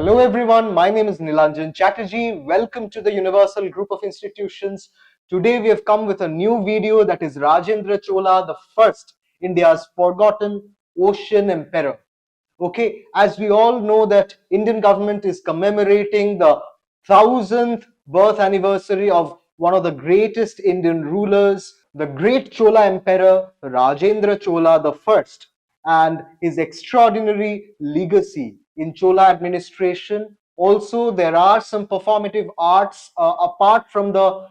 Hello everyone, my name is Nilanjan Chatterjee. Welcome to the Universal Group of Institutions. Today we have come with a new video that is Rajendra Chola I, India's forgotten ocean emperor. Okay, as we all know that Indian government is commemorating the 1000th birth anniversary of one of the greatest Indian rulers, the great Chola Emperor Rajendra Chola I, and his extraordinary legacy in Chola administration. Also, there are some performative arts apart from the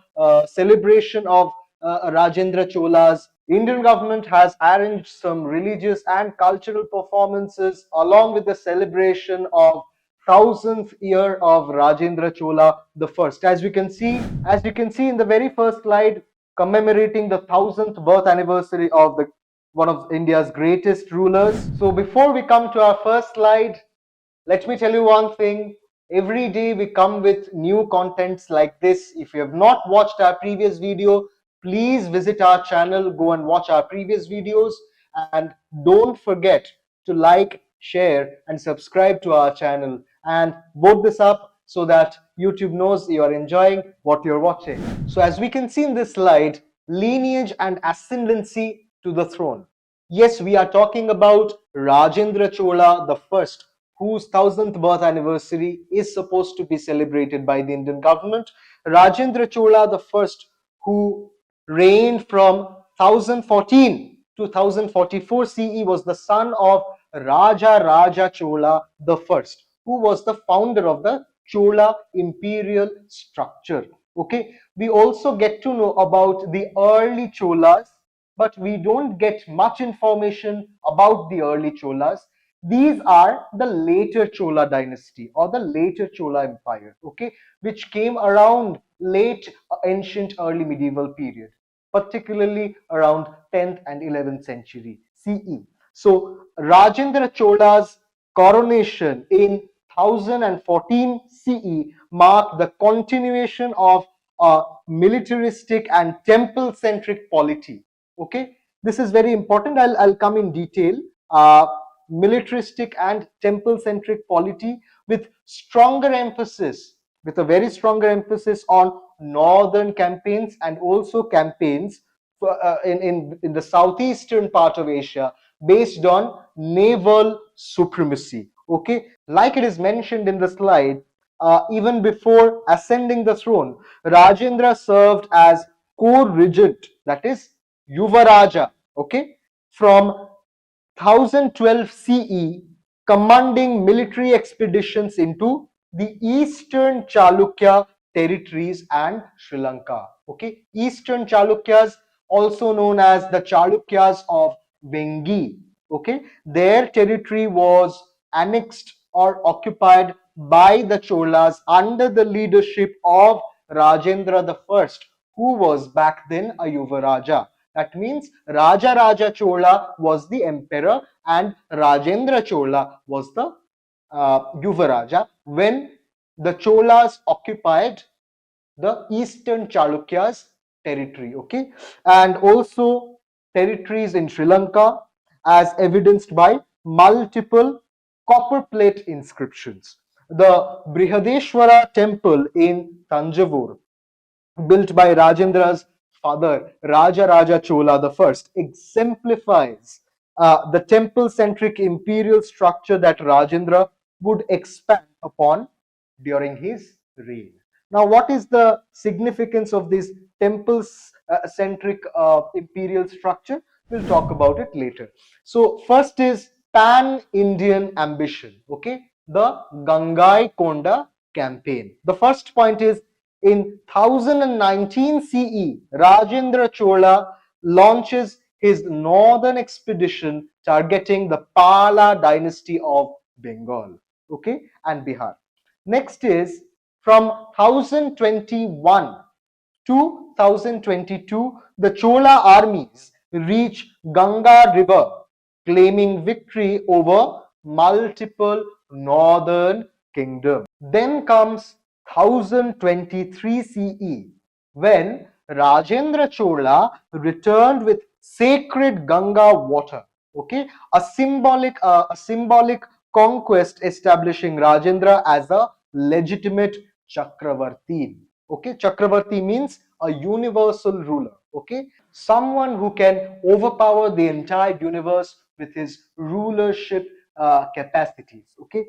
celebration of Rajendra Chola's. Indian government has arranged some religious and cultural performances along with the celebration of 1000th year of Rajendra Chola I. As you can see in the very first slide, commemorating the 1000th birth anniversary of the one of India's greatest rulers. So before we come to our first slide, let me tell you one thing. Every day we come with new contents like this. If you have not watched our previous video, please visit our channel, go and watch our previous videos, and don't forget to like, share and subscribe to our channel and vote this up so that YouTube knows you are enjoying what you're watching. So as we can see in this slide, lineage and ascendancy to the throne. Yes, we are talking about Rajendra Chola I, whose 1000th birth anniversary is supposed to be celebrated by the Indian government. Rajendra Chola I, who reigned from 1014 to 1044 CE, was the son of Raja Chola I, who was the founder of the Chola Imperial structure. Okay, we also get to know about the early Cholas, but we don't get much information about the early Cholas. These are the later Chola dynasty or the later Chola Empire, okay, which came around late ancient early medieval period, particularly around 10th and 11th century CE. So Rajendra Chola's coronation in 1014 CE marked the continuation of a militaristic and temple-centric polity. Okay, this is very important. I'll come in detail. Militaristic and temple-centric polity with a very stronger emphasis on northern campaigns and also campaigns in the southeastern part of Asia based on naval supremacy. Okay, like it is mentioned in the slide, even before ascending the throne, Rajendra served as co-regent, that is Yuvaraja, okay, from 1012 CE, commanding military expeditions into the eastern Chalukya territories and Sri Lanka. Okay, eastern Chalukyas, also known as the Chalukyas of Vengi. Okay, their territory was annexed or occupied by the Cholas under the leadership of Rajendra I, who was back then a Yuvaraja. That means Raja Chola was the emperor and Rajendra Chola was the Yuvaraja when the Cholas occupied the eastern Chalukyas territory, okay, and also territories in Sri Lanka, as evidenced by multiple copper plate inscriptions. The Brihadeshwara temple in Tanjavur, built by Rajendra's father, Raja Chola I, exemplifies the temple-centric imperial structure that Rajendra would expand upon during his reign. Now, what is the significance of this temple-centric imperial structure? We'll talk about it later. So, first is pan-Indian ambition, okay? The Gangaikonda campaign. The first point is in 1019 CE, Rajendra Chola launches his northern expedition targeting the Pala dynasty of Bengal, okay, and Bihar. Next is from 1021 to 1022, the Chola armies reach Ganga river, claiming victory over multiple northern kingdoms. Then comes 1023 CE, when Rajendra Chola returned with sacred Ganga water, okay, a symbolic conquest, establishing Rajendra as a legitimate Chakravarti. Okay, Chakravarti means a universal ruler. Okay, someone who can overpower the entire universe with his rulership capacities. Okay,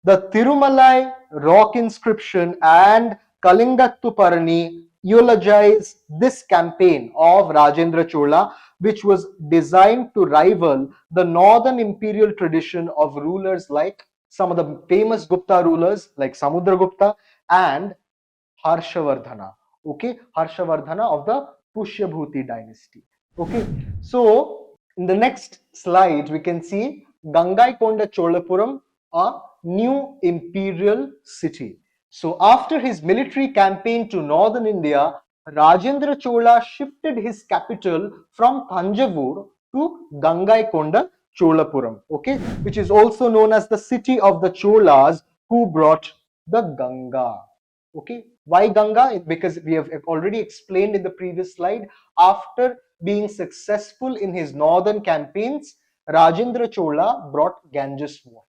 the Tirumalai rock inscription and Kalingattuparani eulogize this campaign of Rajendra Chola, which was designed to rival the northern imperial tradition of rulers like some of the famous Gupta rulers like Samudragupta and Harshavardhana. Okay, Harshavardhana of the Pushyabhuti dynasty. Okay, so in the next slide, we can see Gangaikonda Cholapuram, a new imperial city. So after his military campaign to northern India, Rajendra Chola shifted his capital from Thanjavur to Gangaikonda Cholapuram, okay, which is also known as the city of the Cholas who brought the Ganga. Okay, why Ganga? Because we have already explained in the previous slide. After being successful in his northern campaigns, Rajendra Chola brought Ganges water.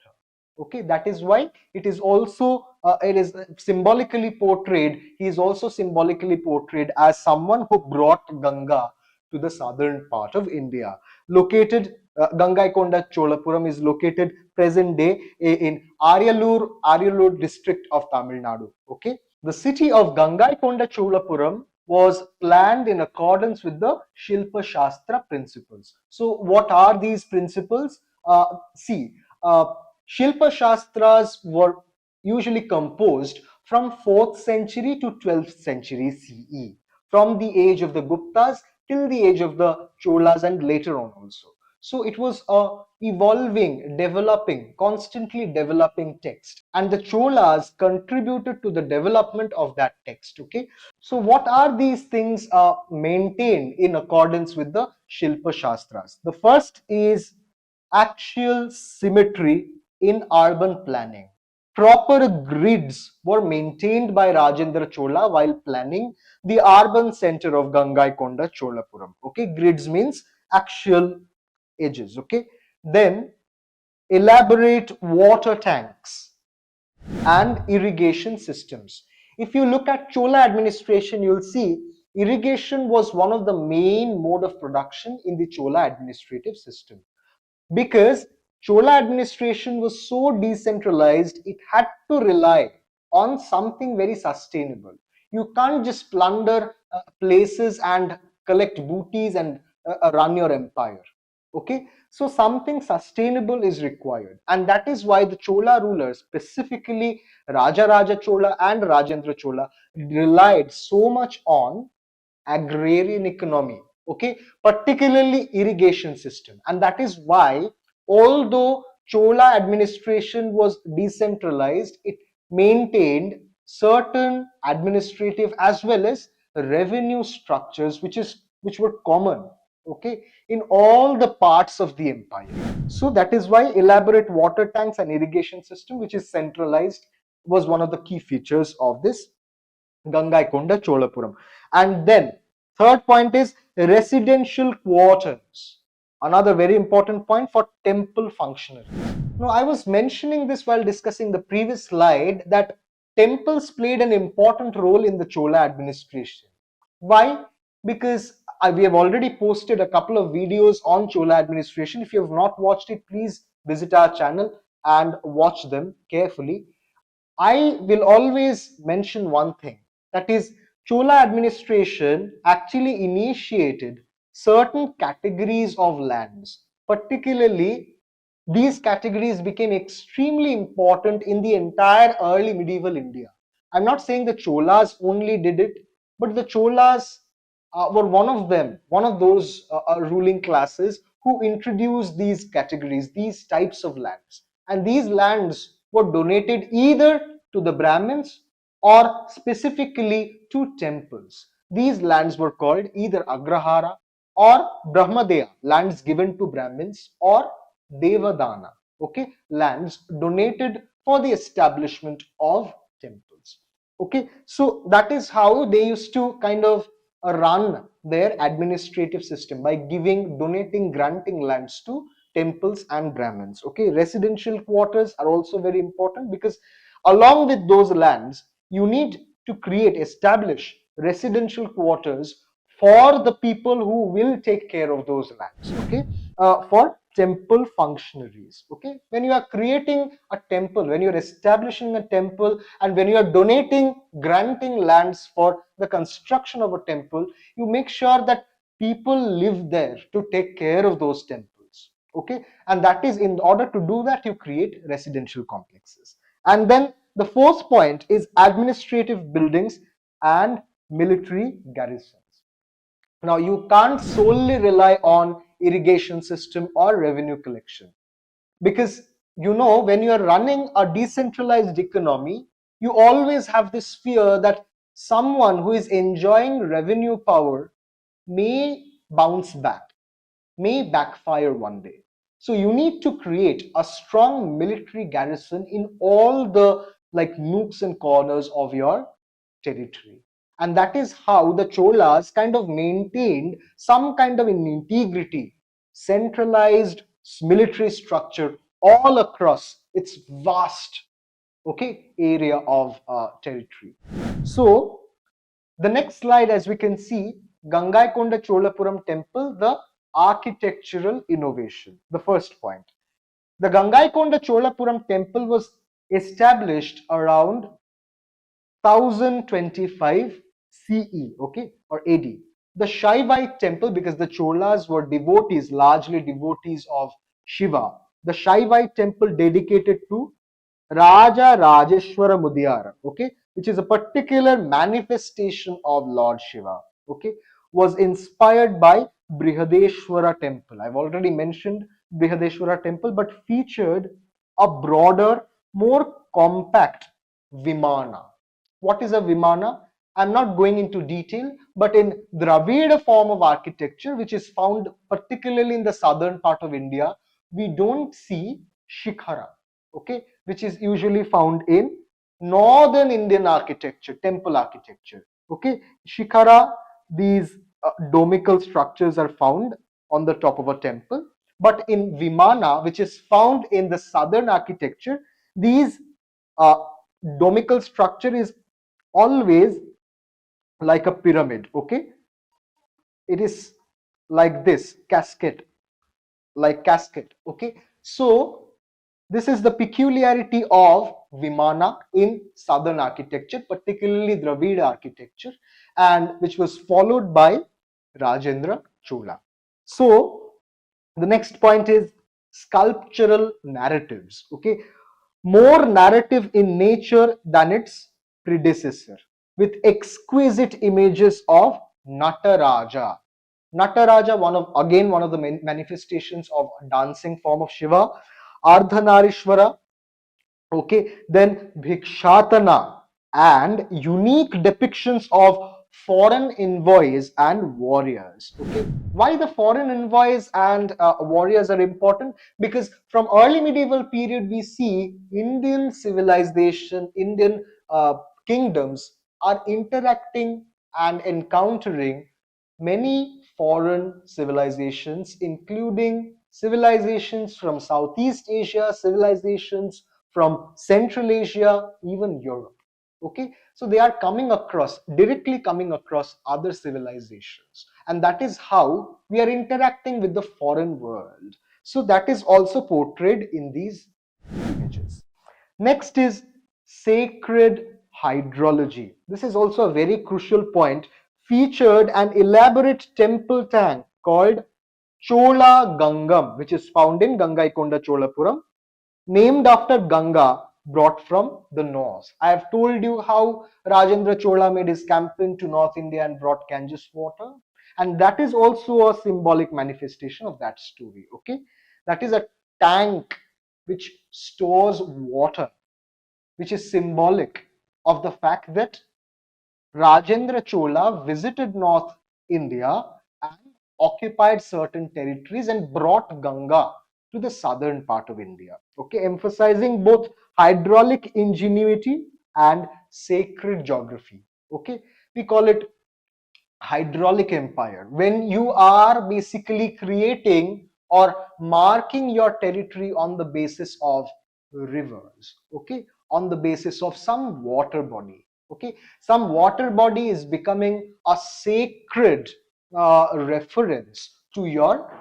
Okay, that is why it is also it is symbolically portrayed. He is also symbolically portrayed as someone who brought Ganga to the southern part of India. Located Gangaikonda Cholapuram is located present day in Aryalur district of Tamil Nadu. Okay, the city of Gangaikonda Cholapuram was planned in accordance with the Shilpa Shastra principles. So, what are these principles? See, Shilpa Shastras were usually composed from 4th century to 12th century CE, from the age of the Guptas till the age of the Cholas and later on also. So it was a evolving, developing, constantly developing text, and the Cholas contributed to the development of that text. Okay, so what are these things maintained in accordance with the Shilpa Shastras? The first is axial symmetry in urban planning. Proper grids were maintained by Rajendra Chola while planning the urban center of Gangaikonda Cholapuram. Okay, grids means axial edges. Okay, then elaborate water tanks and irrigation systems. If you look at Chola administration, you'll see irrigation was one of the main mode of production in the Chola administrative system, because Chola administration was so decentralized, it had to rely on something very sustainable. You can't just plunder places and collect booties and run your empire. Okay, so something sustainable is required, and that is why the Chola rulers, specifically Raja Chola and Rajendra Chola, relied so much on agrarian economy, okay, particularly irrigation system. And that is why, although Chola administration was decentralized, it maintained certain administrative as well as revenue structures which were common, okay, in all the parts of the empire. So that is why elaborate water tanks and irrigation system, which is centralized, was one of the key features of this Gangaikonda Cholapuram. And then third point is residential quarters. Another very important point for temple functionaries. Now, I was mentioning this while discussing the previous slide that temples played an important role in the Chola administration. Why? Because we have already posted a couple of videos on Chola administration. If you have not watched it, please visit our channel and watch them carefully. I will always mention one thing, that is, Chola administration actually initiated certain categories of lands. Particularly, these categories became extremely important in the entire early medieval India. I'm not saying the Cholas only did it, but the Cholas were one of them, one of those ruling classes who introduced these categories, these types of lands. And these lands were donated either to the Brahmins or specifically to temples. These lands were called either Agrahara or Brahmadeya, lands given to Brahmins, or Devadana, okay, lands donated for the establishment of temples. Okay, so that is how they used to kind of run their administrative system, by giving, donating, granting lands to temples and Brahmins. Okay, residential quarters are also very important because along with those lands, you need to establish residential quarters for the people who will take care of those lands. Okay, for temple functionaries. Okay, when you are creating a temple, when you're establishing a temple, and when you are granting lands for the construction of a temple, you make sure that people live there to take care of those temples. Okay, and that is, in order to do that, you create residential complexes. And then the fourth point is administrative buildings and military garrisons. Now, you can't solely rely on irrigation system or revenue collection, because when you are running a decentralized economy, you always have this fear that someone who is enjoying revenue power may bounce back, may backfire one day. So you need to create a strong military garrison in all the nooks and corners of your territory. And that is how the Cholas kind of maintained some kind of an integrity, centralized military structure all across its vast area of territory. So the next slide, as we can see, Gangaikonda Cholapuram temple, the architectural innovation. The first point. The Gangaikonda Cholapuram temple was established around 1025 CE, okay, or AD. The Shaivite temple, because the Cholas were devotees, largely devotees of Shiva. The Shaivite temple dedicated to Raja Rajeshwara Mudiyara, okay, which is a particular manifestation of Lord Shiva, okay, was inspired by Brihadeshwara temple. I've already mentioned Brihadeshwara temple, but featured a broader, more compact Vimana. What is a Vimana? I'm not going into detail, but in Dravida form of architecture, which is found particularly in the southern part of India, we don't see Shikhara, okay, which is usually found in northern Indian architecture, temple architecture. Okay, Shikhara, these domical structures are found on the top of a temple, but in Vimana, which is found in the southern architecture, these domical structure is always like a pyramid. Okay, it is like this cascade. Okay, so this is the peculiarity of Vimana in southern architecture, particularly Dravida architecture, and which was followed by Rajendra Chola. So the next point is sculptural narratives. Okay, more narrative in nature than its predecessor, with exquisite images of Nataraja. Nataraja, one of the manifestations of a dancing form of Shiva. Ardhanarishwara, okay, then Bhikshatana, and unique depictions of foreign envoys and warriors. Okay, why the foreign envoys and warriors are important? Because from early medieval period we see Indian civilization, Indian kingdoms are interacting and encountering many foreign civilizations, including civilizations from Southeast Asia, civilizations from Central Asia, even Europe. Okay, so they are directly coming across other civilizations, and that is how we are interacting with the foreign world. So that is also portrayed in these images. Next is sacred hydrology. This is also a very crucial point. Featured an elaborate temple tank called Chola Gangam, which is found in Gangaikonda Cholapuram, named after Ganga, brought from the north. I have told you how Rajendra Chola made his campaign to North India and brought Ganges water, and that is also a symbolic manifestation of that story. Okay, that is a tank which stores water, which is symbolic of the fact that Rajendra Chola visited North India and occupied certain territories and brought Ganga to the southern part of India. Okay, emphasizing both hydraulic ingenuity and sacred geography. Okay, we call it hydraulic empire. When you are basically creating or marking your territory on the basis of rivers, okay, on the basis of some water body, okay. Some water body is becoming a sacred reference to your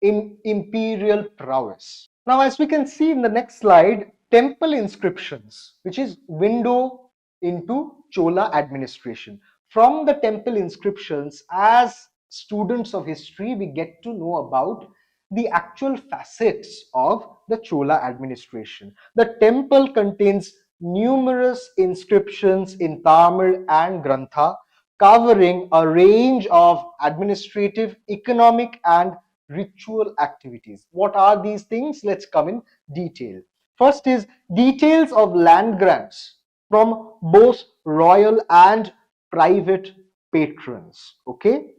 imperial prowess. Now, as we can see in the next slide, temple inscriptions, which is window into Chola administration. From the temple inscriptions, as students of history, we get to know about the actual facets of the Chola administration. The temple contains numerous inscriptions in Tamil and Grantha, covering a range of administrative, economic, and ritual activities. What are these things? Let's come in detail. First is details of land grants from both royal and private patrons. Okay.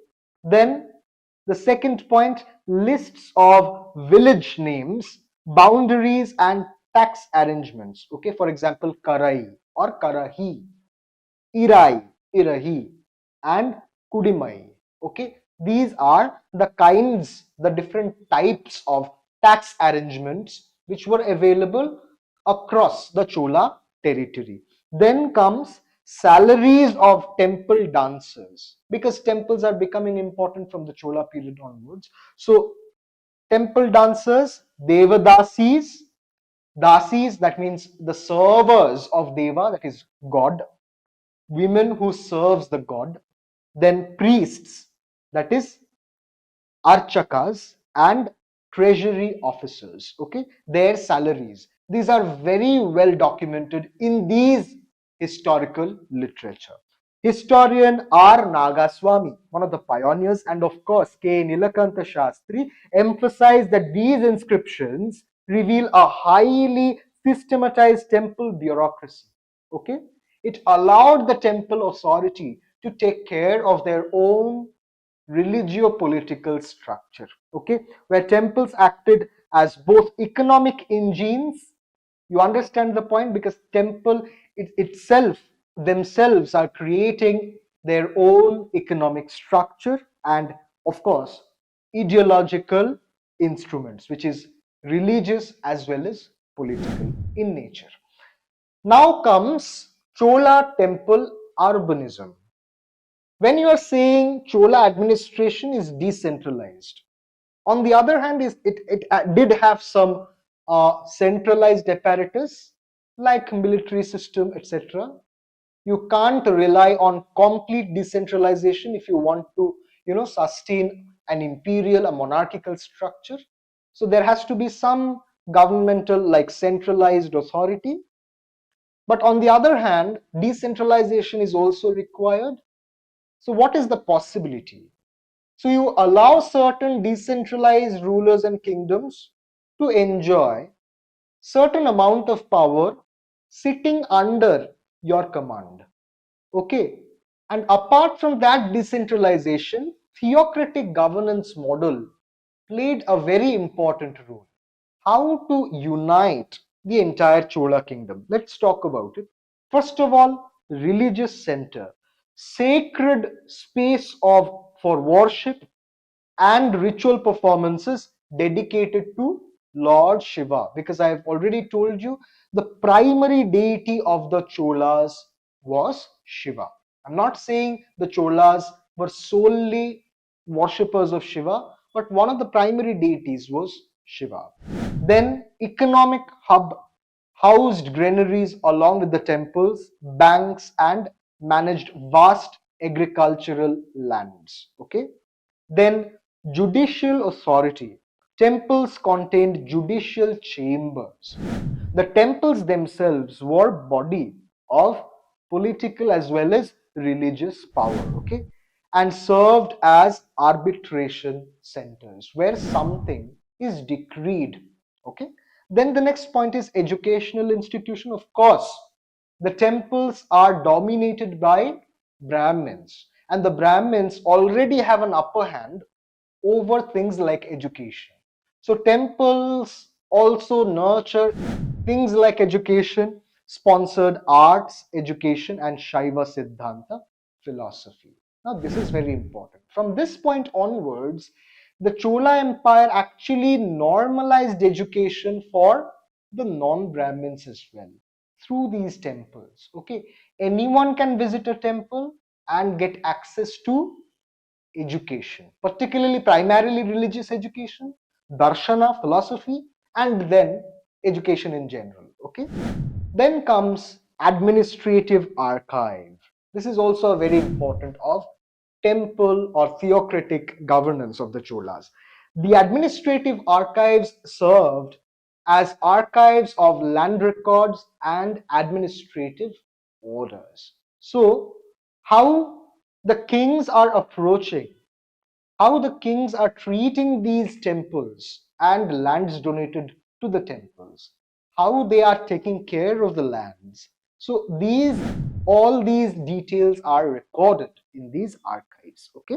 Then the second point, lists of village names, boundaries, and tax arrangements. Okay. For example, Karai or Karahi, Irai, Irahi, and Kudimai. Okay, these are the kinds, the different types of tax arrangements which were available across the Chola territory. Then comes salaries of temple dancers, because temples are becoming important from the Chola period onwards. So temple dancers, Devadasis, Dasis, that means the servers of Deva, that is God, women who serves the god, then priests, that is archakas, and treasury officers, okay, their salaries. These are very well documented in these historical literature. Historian R. Nagaswamy, one of the pioneers, and of course K. Nilakanta Shastri emphasized that these inscriptions reveal a highly systematized temple bureaucracy. Okay, it allowed the temple authority to take care of their own religio-political structure, okay, where temples acted as both economic engines. You understand the point, because temple itself themselves are creating their own economic structure, and of course ideological instruments, which is religious as well as political in nature. Now comes Chola temple urbanism. When you are saying Chola administration is decentralized, on the other hand, it did have some centralized apparatus like military system, etc. You can't rely on complete decentralization if you want to, sustain an imperial, a monarchical structure. So there has to be some governmental, like centralized authority. But on the other hand, decentralization is also required. So what is the possibility? So you allow certain decentralized rulers and kingdoms to enjoy certain amount of power sitting under your command. Okay. And apart from that decentralization, theocratic governance model played a very important role. How to unite the entire Chola kingdom? Let's talk about it. First of all, religious center, sacred space of for worship and ritual performances dedicated to Lord Shiva, because I have already told you the primary deity of the Cholas was Shiva. I'm not saying the Cholas were solely worshippers of Shiva, but one of the primary deities was Shiva. Then, economic hub housed granaries along with the temples, banks, and managed vast agricultural lands. Okay. Then judicial authority. Temples contained judicial chambers. The temples themselves were body of political as well as religious power, okay, and served as arbitration centers where something is decreed, okay. Then the next point is educational institution. Of course, the temples are dominated by Brahmins, and the Brahmins already have an upper hand over things like education. So temples also nurture things like education, sponsored arts, education, and Shaiva Siddhanta philosophy. Now, this is very important. From this point onwards, The Chola Empire actually normalized education for the non-Brahmins as well through these temples. Okay, anyone can visit a temple and get access to education, particularly primarily religious education, darshana, philosophy, and then education in general. Okay, then comes administrative archive. This is also a very important of temple or theocratic governance of the Cholas. The administrative archives served as archives of land records and administrative orders. So, how the kings are approaching, how the kings are treating these temples and lands donated to the temples, how they are taking care of the lands. So all these details are recorded in these archives. Okay,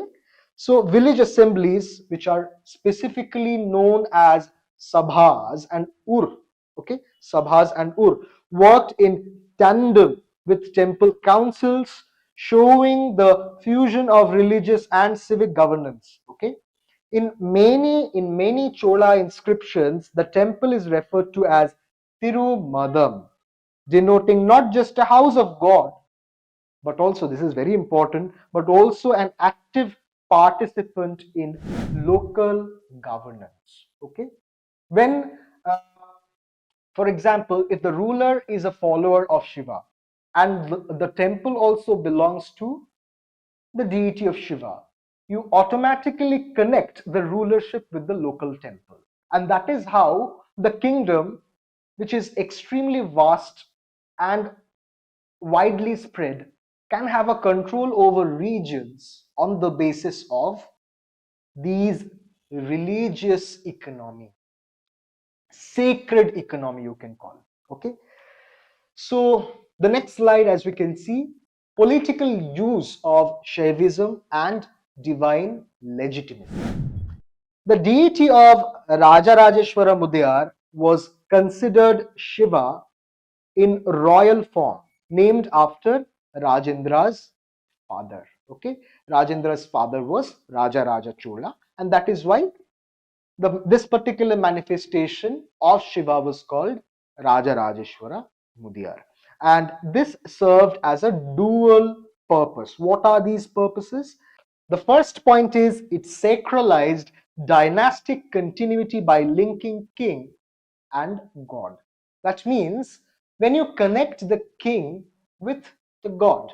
so village assemblies, which are specifically known as sabhas and ur, okay, sabhas and ur, worked in tandem with temple councils, showing the fusion of religious and civic governance. Okay, in many Chola inscriptions, the temple is referred to as Thirumadam, denoting not just a house of God, but also, this is very important, but also an active participant in local governance. Okay, when for example, if the ruler is a follower of Shiva and the temple also belongs to the deity of Shiva, you automatically connect the rulership with the local temple. And that is how the kingdom, which is extremely vast and widely spread, can have a control over regions on the basis of these religious economy, sacred economy, you can call it. Okay, so the next slide, as we can see, political use of Shaivism and divine legitimacy. The deity of Rajarajeshwara Mudiyar was considered Shiva in royal form, named after Rajendra's father. Okay, Rajendra's father was Rajaraja Chola, and that is why this particular manifestation of Shiva was called Rajarajeshwara Mudiyar. And this served as a dual purpose. What are these purposes? The first point is it sacralized dynastic continuity by linking king and God. That means when you connect the king with the God,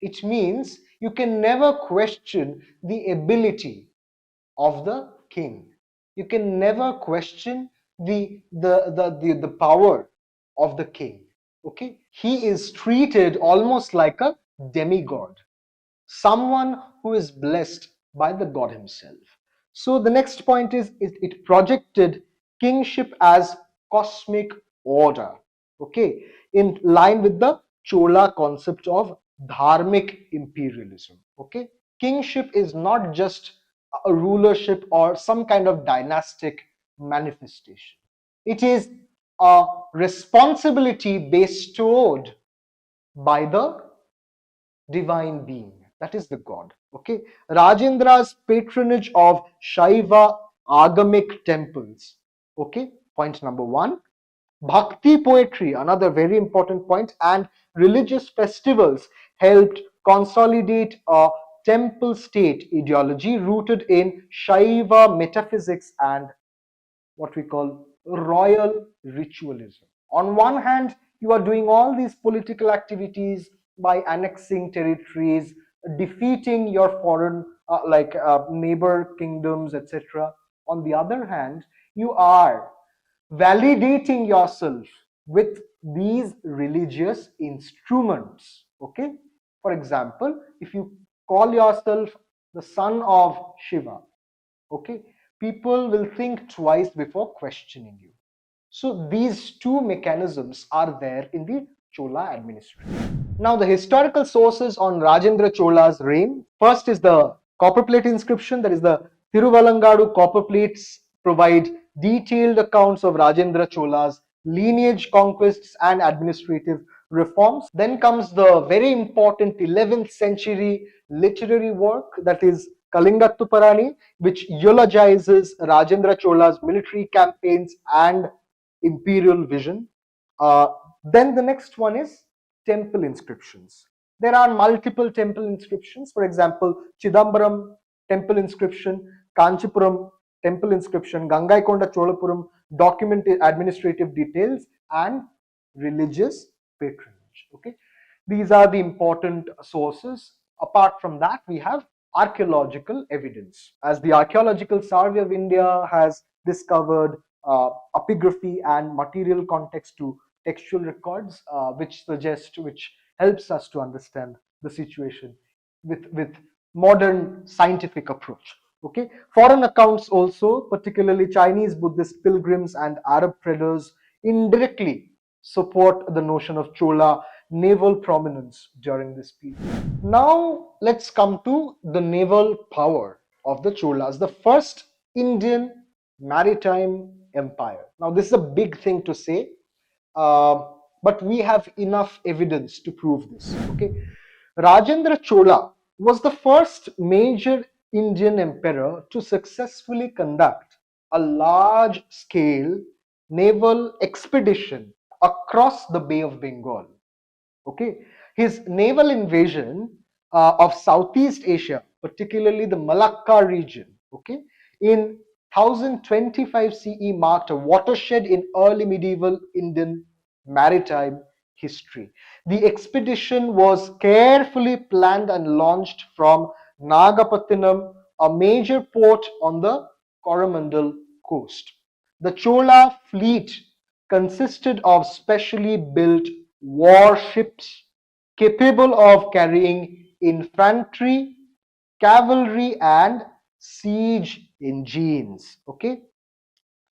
it means you can never question the ability of the king. You can never question the power of the king. Okay, he is treated almost like a demigod, someone who is blessed by the god himself. So the next point is it projected kingship as cosmic order. Okay, in line with the Chola concept of dharmic imperialism. Okay, kingship is not just a rulership or some kind of dynastic manifestation. It is a responsibility bestowed by the divine being, that is the god. Okay, Rajendra's patronage of Shaiva agamic temples. Okay, point number 1. Bhakti poetry, another very important point, and religious festivals helped consolidate a temple state ideology rooted in Shaiva metaphysics and what we call royal ritualism. On one hand, you are doing all these political activities by annexing territories, defeating your foreign neighbor kingdoms, etc. On the other hand, you are validating yourself with these religious instruments. Okay, for example, if you call yourself the son of Shiva, okay, people will think twice before questioning you. So these two mechanisms are there in the Chola administration. Now the historical sources on Rajendra Chola's reign. First is the copper plate inscription, that is the Tiruvalangadu copper plates provide detailed accounts of Rajendra Chola's lineage, conquests and administrative reforms. Then comes the very important 11th century literary work, that is Kalingattuparani, which eulogizes Rajendra Chola's military campaigns and imperial vision. Uh, then the next one is temple inscriptions. There are multiple temple inscriptions. For example, Chidambaram temple inscription, Kanchipuram temple inscription, Gangaikonda Cholapuram document administrative details and religious patronage. Okay, these are the important sources. Apart from that, we have archaeological evidence. As the Archaeological Survey of India has discovered epigraphy and material context to textual records, which helps us to understand the situation with modern scientific approach. Okay, foreign accounts also, particularly Chinese Buddhist pilgrims and Arab traders, indirectly support the notion of Chola naval prominence during this period. Now let's come to the naval power of the Cholas, the first Indian maritime empire. Now this is a big thing to say, uh, but we have enough evidence to prove this. Okay, Rajendra Chola was the first major Indian emperor to successfully conduct a large scale naval expedition across the Bay of Bengal. Okay, his naval invasion of Southeast Asia, particularly the Malacca region, okay, in 1025 CE marked a watershed in early medieval Indian maritime history. The expedition was carefully planned and launched from Nagapattinam, a major port on the Coromandel coast. The Chola fleet consisted of specially built warships capable of carrying infantry, cavalry, and siege engines. Okay,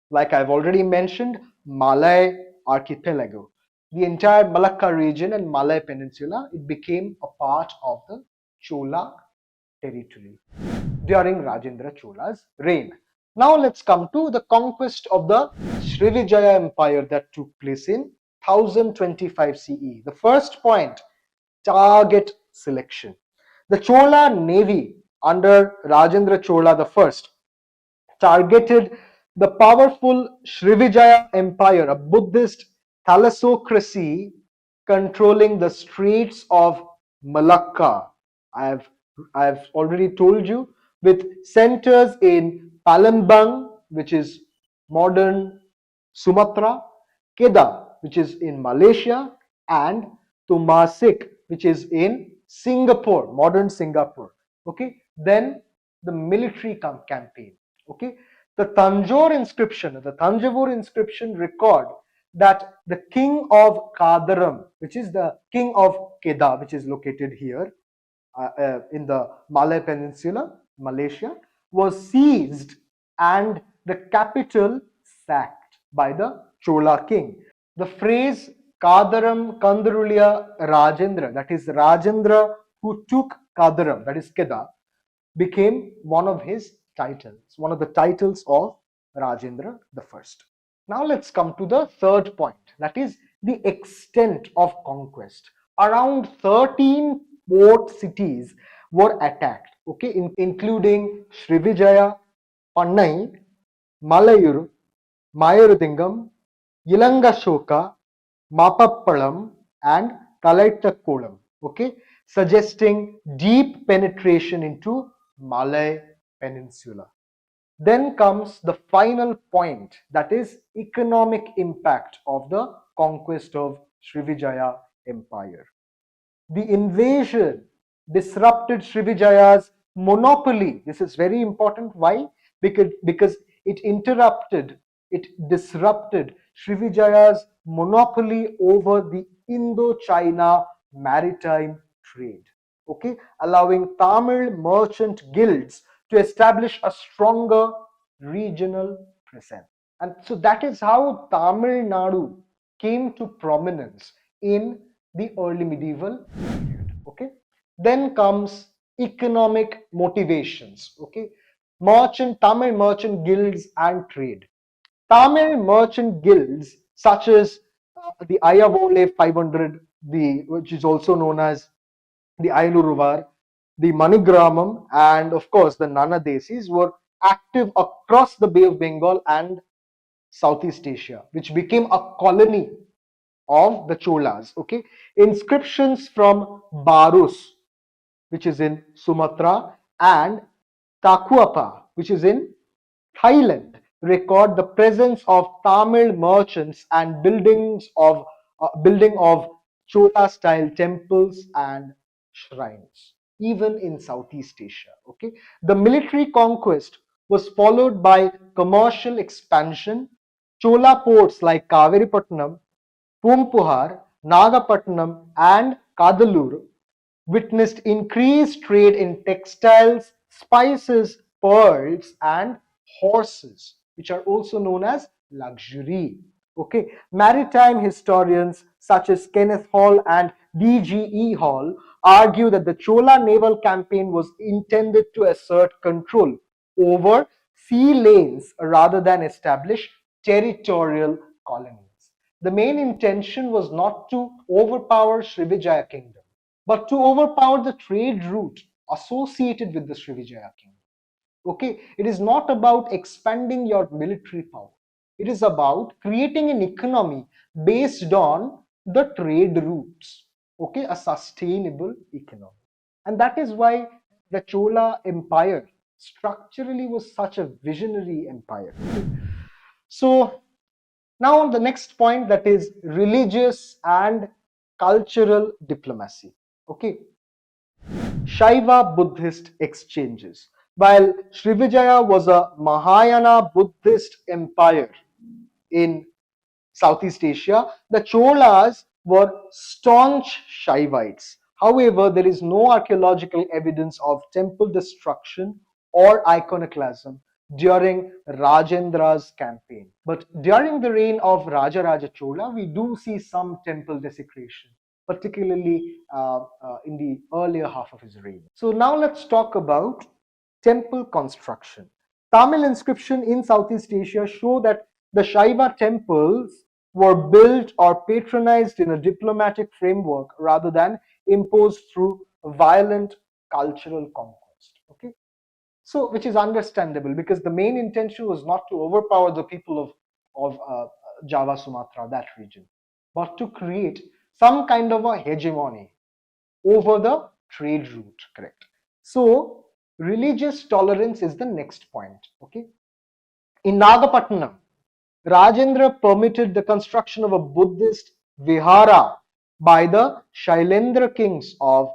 like I've already mentioned, Malay archipelago, the entire Malacca region and Malay Peninsula, it became a part of the Chola territory during Rajendra Chola's reign. Now let's come to the conquest of the Srivijaya Empire that took place in 1025 CE. The first point, target selection. The Chola navy under Rajendra Chola I targeted the powerful Srivijaya Empire, a Buddhist thalassocracy controlling the straits of Malacca. I've I've already told you, with centers in Palembang, which is modern Sumatra, Kedah, which is in Malaysia, and Tumasik, which is in Singapore, modern Singapore. Okay, then the military campaign. Okay, the Tanjavur inscription record that the king of Kadaram, which is the king of Kedah, which is located here in the Malay Peninsula, Malaysia, was seized and the capital sacked by the Chola king. The phrase Kadaram Kandarulia Rajendra, that is Rajendra who took Kadaram, that is Kedah, became one of his titles, one of the titles of Rajendra I. Now let's come to the third point, that is the extent of conquest. Around 13 port cities were attacked, okay, including Srivijaya, Pannai, Malayur, Mayurudingam, Ilangashoka, Mapappalam, and Kalaitakolam, okay, suggesting deep penetration into Malay Peninsula. Then comes the final point, that is economic impact of the conquest of Srivijaya Empire. The invasion disrupted Srivijaya's monopoly. This is very important. Why? Because it disrupted Srivijaya's monopoly over the Indo-China maritime trade. Okay, allowing Tamil merchant guilds to establish a stronger regional presence. And so that is how Tamil Nadu came to prominence in the early medieval period. Okay, then comes economic motivations. Okay, Tamil merchant guilds and trade. Tamil merchant guilds such as the Ayavole 500, which is also known as the Ailuruvar, the Manigramam, and of course the Nanadesis were active across the Bay of Bengal and Southeast Asia, which became a colony of the Cholas. Okay, inscriptions from Barus, which is in Sumatra, and Takuapa, which is in Thailand, record the presence of Tamil merchants and building of Chola style temples and shrines, even in Southeast Asia. Okay, the military conquest was followed by commercial expansion. Chola ports like Kaviripatnam, Pumpuhar, Nagapatnam, and Kadalur witnessed increased trade in textiles, spices, pearls, and horses, which are also known as luxury. Okay, maritime historians such as Kenneth Hall and D.G.E. Hall argue that the Chola naval campaign was intended to assert control over sea lanes rather than establish territorial colonies. The main intention was not to overpower Srivijaya kingdom, but to overpower the trade route associated with the Srivijaya kingdom. Okay, it is not about expanding your military power. It is about creating an economy based on the trade routes. Okay, a sustainable economy. And that is why the Chola Empire structurally was such a visionary empire. So now the next point, that is religious and cultural diplomacy. Okay, Shaiva Buddhist exchanges. While Srivijaya was a Mahayana Buddhist empire in Southeast Asia, the Cholas were staunch Shaivites. However, there is no archaeological evidence of temple destruction or iconoclasm during Rajendra's campaign. But during the reign of Rajaraja Chola, we do see some temple desecration, particularly in the earlier half of his reign. So now let's talk about temple construction. Tamil inscription in Southeast Asia show that the Shaiva temples were built or patronized in a diplomatic framework rather than imposed through violent cultural conquest. Okay, so which is understandable because the main intention was not to overpower the people of Java, Sumatra, that region, but to create some kind of a hegemony over the trade route. Correct. So religious tolerance is the next point. Okay, in Nagapatnam, Rajendra permitted the construction of a Buddhist vihara by the Shailendra kings of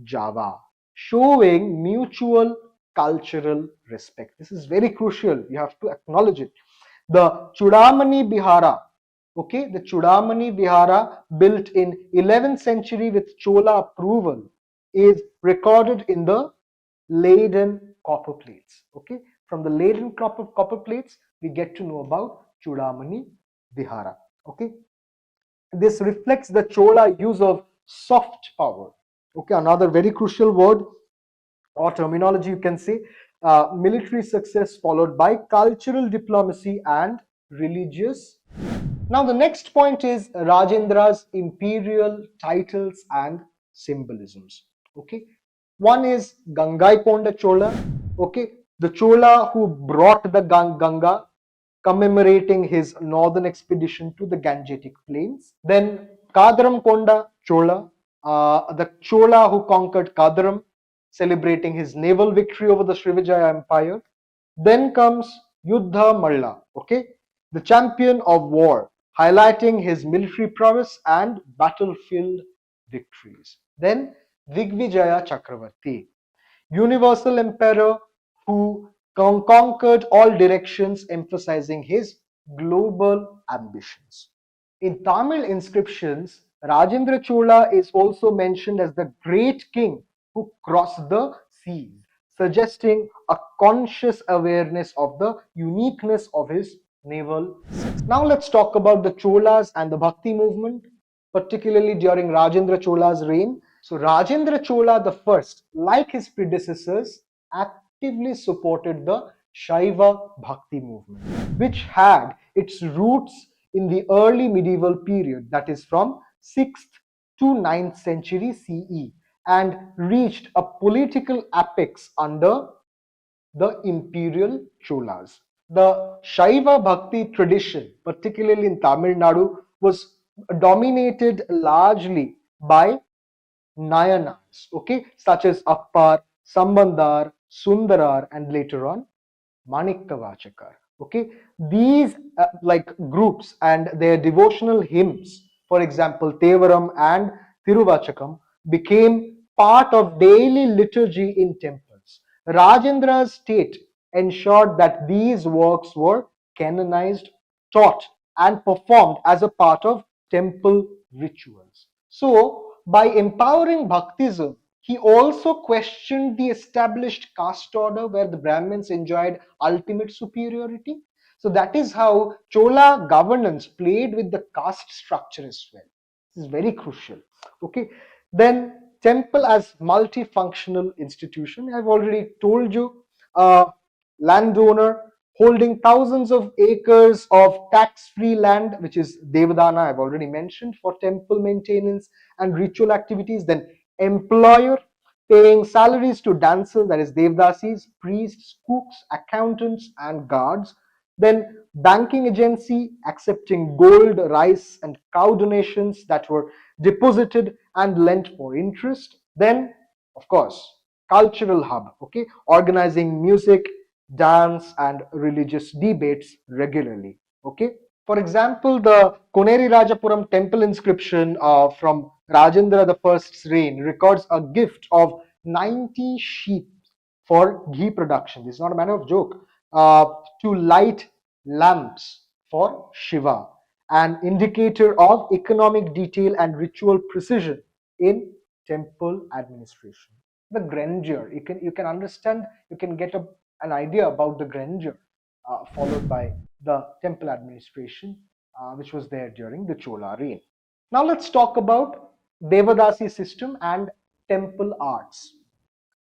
Java, showing mutual cultural respect. This is very crucial. You have to acknowledge it. The Chudamani Vihara, okay, the Chudamani Vihara, built in 11th century with Chola approval, is recorded in the Leaden copper plates. Okay, from the Leaden copper plates, we get to know about Chudamani Vihara. Okay, this reflects the Chola use of soft power. Okay, another very crucial word or terminology you can say, military success followed by cultural diplomacy and religious. Now the next point is Rajendra's imperial titles and symbolisms. Okay, one is Gangaikonda Chola. Okay, the Chola who brought the Ganga, commemorating his northern expedition to the Gangetic plains. Then Kadram Chola, the Chola who conquered Kadram, celebrating his naval victory over the Srivijaya Empire. Then comes Yuddha Malla, okay, the champion of war, highlighting his military prowess and battlefield victories. Then Digvijaya Chakravarti, universal emperor who conquered all directions, emphasizing his global ambitions. In Tamil inscriptions, Rajendra Chola is also mentioned as the great king who crossed the seas, suggesting a conscious awareness of the uniqueness of his naval success. Now let's talk about the Cholas and the Bhakti movement, particularly during Rajendra Chola's reign. So Rajendra Chola the first, like his predecessors, actively supported the Shaiva Bhakti movement, which had its roots in the early medieval period, that is from 6th to 9th century CE, and reached a political apex under the Imperial Cholas. The Shaiva Bhakti tradition, particularly in Tamil Nadu, was dominated largely by Nayanars, okay, such as Appar, Sambandar, Sundarar, and later on Manikkavachakar. Okay, these like groups and their devotional hymns, for example, Tevaram and Tiruvachakam, became part of daily liturgy in temples. Rajendra's state ensured that these works were canonized, taught, and performed as a part of temple rituals. So, by empowering Bhaktism, he also questioned the established caste order where the Brahmins enjoyed ultimate superiority. So that is how Chola governance played with the caste structure as well. This is very crucial. Okay. Then temple as multifunctional institution. I've already told you, landowner holding thousands of acres of tax-free land, which is Devadana, I've already mentioned, for temple maintenance and ritual activities. Then employer paying salaries to dancers, that is Devdasis, priests, cooks, accountants, and guards. Then banking agency accepting gold, rice, and cow donations that were deposited and lent for interest. Then, of course, cultural hub, okay, organizing music, dance, and religious debates regularly. Okay. For example, the Koneri Rajapuram temple inscription from Rajendra I's reign records a gift of 90 sheep for ghee production. This is not a matter of joke. To light lamps for Shiva, an indicator of economic detail and ritual precision in temple administration. The grandeur, you can understand, you can get an idea about the grandeur followed by the temple administration, which was there during the Chola reign. Now let's talk about Devadasi system and temple arts.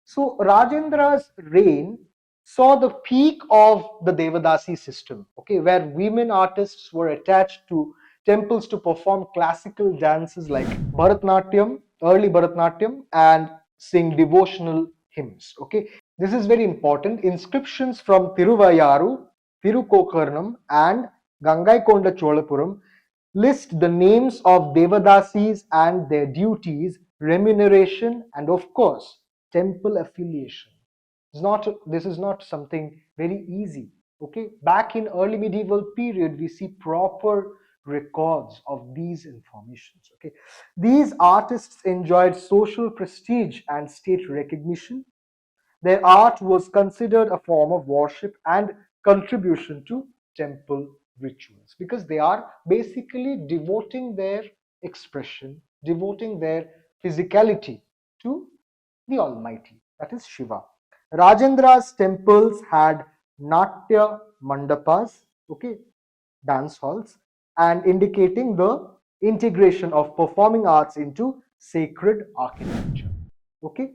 So Rajendra's reign saw the peak of the Devadasi system, okay, where women artists were attached to temples to perform classical dances like Bharatnatyam, early Bharatnatyam, and sing devotional hymns. Okay, this is very important. Inscriptions from Thiruvayaru, Tirukokarnam, and Gangaikonda Cholapuram list the names of Devadasis and their duties, remuneration, and of course, temple affiliation. This is not something very easy. Okay, back in early medieval period, we see proper records of these informations. Okay, these artists enjoyed social prestige and state recognition. Their art was considered a form of worship and contribution to temple rituals because they are basically devoting their expression, devoting their physicality to the Almighty, that is Shiva. Rajendra's temples had Natya Mandapas, okay, dance halls, and indicating the integration of performing arts into sacred architecture. Okay,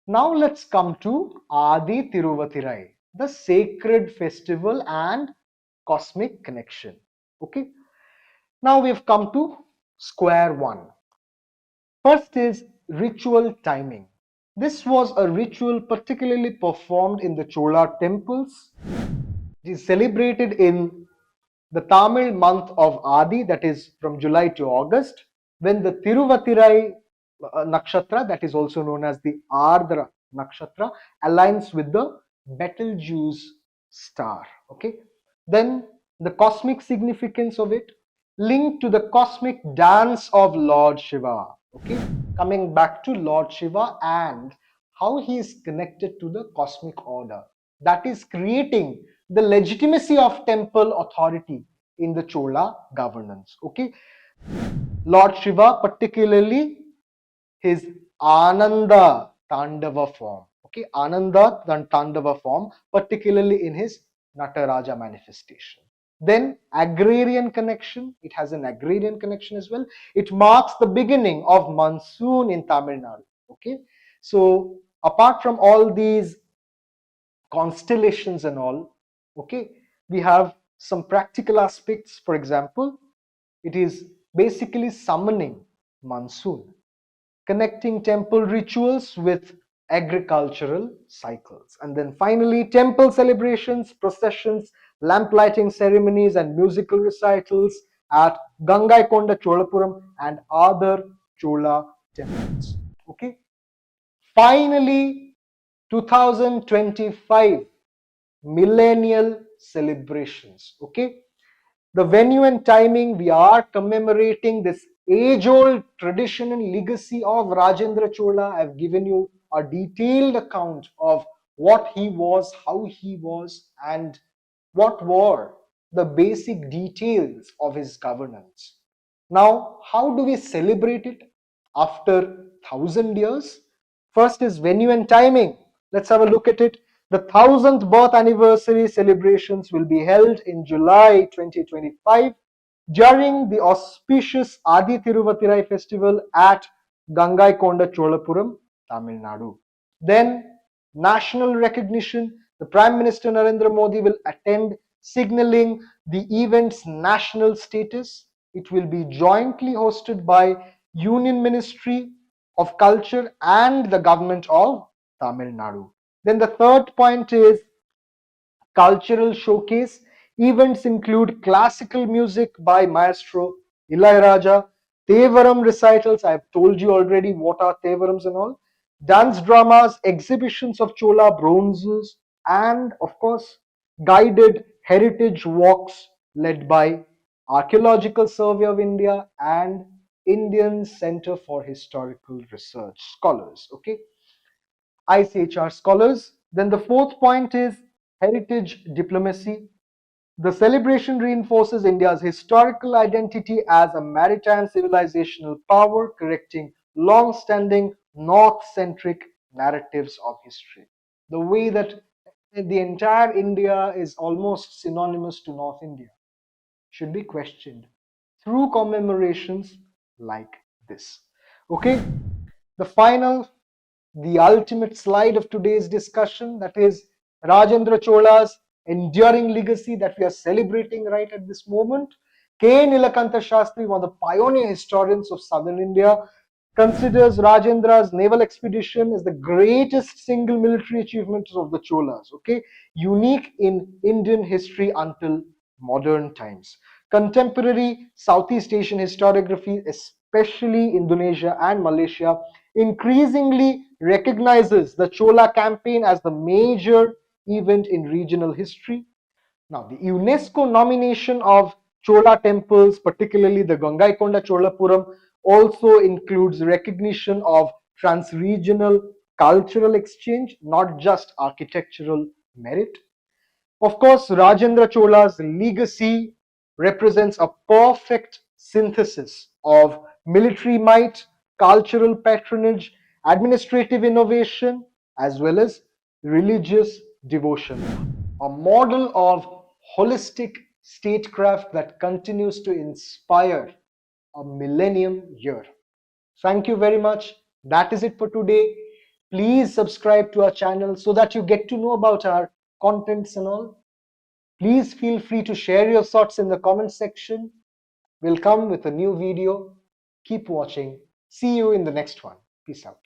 now let's come to Aadi Thiruvathirai, the sacred festival and cosmic connection. Okay, now we have come to square one. First is ritual timing. This was a ritual particularly performed in the Chola temples. It is celebrated in the Tamil month of Adi, that is from July to August, when the Thiruvathirai nakshatra, that is also known as the Ardra nakshatra, aligns with the Betelgeuse star. Okay, then the cosmic significance of it linked to the cosmic dance of Lord Shiva. Okay, coming back to Lord Shiva and how he is connected to the cosmic order, that is creating the legitimacy of temple authority in the Chola governance. Okay, Lord Shiva, particularly his Ananda Tandava form. Okay, Ananda Tandava form, particularly in his Nataraja manifestation. Then agrarian connection, it has an agrarian connection as well. It marks the beginning of monsoon in Tamil Nadu. Okay, so apart from all these constellations and all, okay, we have some practical aspects. For example, it is basically summoning monsoon. connecting temple rituals with agricultural cycles. And then finally, temple celebrations, processions, lamplighting ceremonies, and musical recitals at Gangaikonda Cholapuram and other Chola temples. Okay. Finally, 2025 Millennial celebrations. Okay. The venue and timing, we are commemorating this age-old tradition and legacy of Rajendra Chola. I've given you a detailed account of what he was, how he was, and what were the basic details of his governance. Now, how do we celebrate it after 1,000 years? First is venue and timing. Let's have a look at it. The 1000th birth anniversary celebrations will be held in July 2025 during the auspicious Aadi Thiruvathirai Festival at Gangaikonda Cholapuram, Tamil Nadu. Then, national recognition. The Prime Minister Narendra Modi will attend, signaling the event's national status. It will be jointly hosted by Union Ministry of Culture and the Government of Tamil Nadu. Then the third point is cultural showcase. Events include classical music by Maestro Ilayaraja, Thevaram recitals. I have told you already what are Thevarams and all. Dance dramas, exhibitions of Chola bronzes, and of course, guided heritage walks led by Archaeological Survey of India and Indian Center for Historical Research scholars. Okay. ICHR scholars. Then the fourth point is heritage diplomacy. The celebration reinforces India's historical identity as a maritime civilizational power, correcting long standing North centric narratives of history. The way that the entire India is almost synonymous to North India should be questioned through commemorations like this. Okay, the final, the ultimate slide of today's discussion, that is Rajendra Chola's enduring legacy that we are celebrating right at this moment. K. Nilakantha Shastri, one of the pioneer historians of southern India, considers Rajendra's naval expedition as the greatest single military achievement of the Cholas, okay, unique in Indian history until modern times. Contemporary Southeast Asian historiography, especially Indonesia and Malaysia, increasingly recognizes the Chola campaign as the major event in regional history. Now, the UNESCO nomination of Chola temples, particularly the Gangaikonda Cholapuram, also includes recognition of trans-regional cultural exchange, not just architectural merit. Of course, Rajendra Chola's legacy represents a perfect synthesis of military might, cultural patronage, administrative innovation, as well as religious devotion. A model of holistic statecraft that continues to inspire a millennium year. Thank you very much. That is it for today. Please subscribe to our channel so that you get to know about our contents and all. Please feel free to share your thoughts in the comment section. We'll come with a new video. Keep watching. See you in the next one. Peace out.